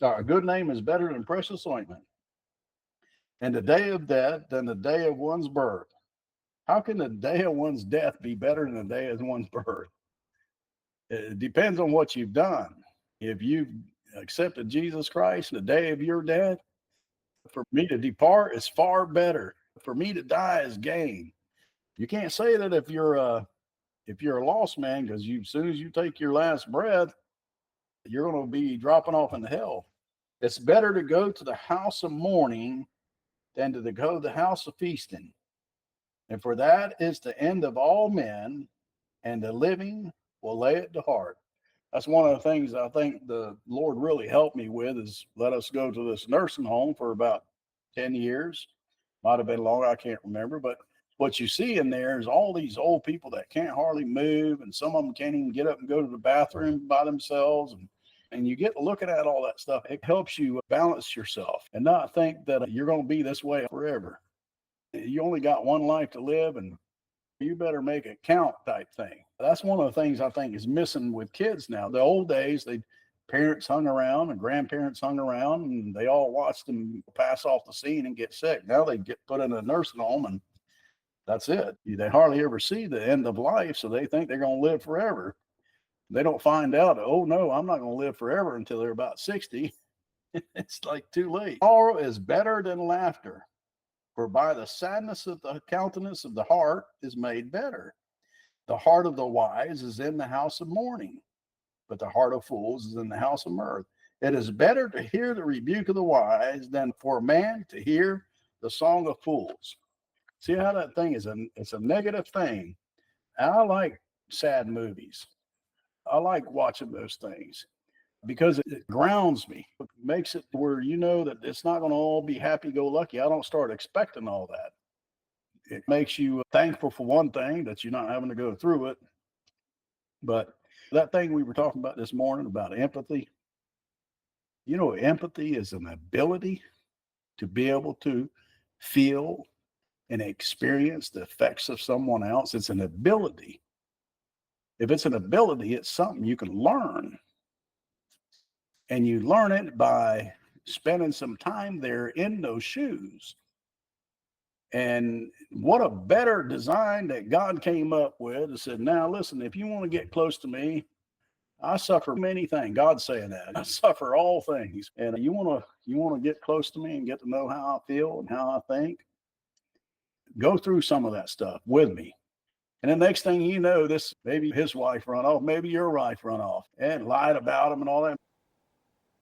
A good name is better than precious ointment, and the day of death than the day of one's birth. How can the day of one's death be better than the day of one's birth? It depends on what you've done. If you've accepted Jesus Christ, the day of your death, for me to depart is far better. For me to die is gain. You can't say that if you're a lost man, because you as soon as you take your last breath, you're going to be dropping off into hell. It's better to go to the house of mourning than to go to the house of feasting. And for that is the end of all men, and the living will lay it to heart. That's one of the things I think the Lord really helped me with, is let us go to this nursing home for about 10 years. Might have been longer, I can't remember. But what you see in there is all these old people that can't hardly move, and some of them can't even get up and go to the bathroom by themselves. And you get looking at all that stuff. It helps you balance yourself and not think that you're going to be this way forever. You only got one life to live, and you better make it count type thing. That's one of the things I think is missing with kids now. The old days, parents hung around and grandparents hung around, and they all watched them pass off the scene and get sick. Now they get put in a nursing home, and that's it. They hardly ever see the end of life, so they think they're going to live forever. They don't find out, oh no, I'm not going to live forever until they're about 60. It's like too late. Sorrow is better than laughter, for by the sadness of the countenance of the heart is made better. The heart of the wise is in the house of mourning, but the heart of fools is in the house of mirth. It is better to hear the rebuke of the wise than for a man to hear the song of fools. See how that thing is it's a negative thing. I like sad movies. I like watching those things because it grounds me. It makes it where you know that it's not going to all be happy-go-lucky. I don't start expecting all that. It makes you thankful for one thing, that you're not having to go through it. But that thing we were talking about this morning about empathy, empathy is an ability to be able to feel and experience the effects of someone else. It's an ability. If it's an ability, it's something you can learn. And you learn it by spending some time there in those shoes. And what a better design that God came up with. It said, now listen, if you want to get close to me, I suffer many things. God's saying that. I suffer all things. And you want to get close to me and get to know how I feel and how I think, go through some of that stuff with me. And the next thing you know, maybe his wife run off, maybe your wife run off and lied about him and all that.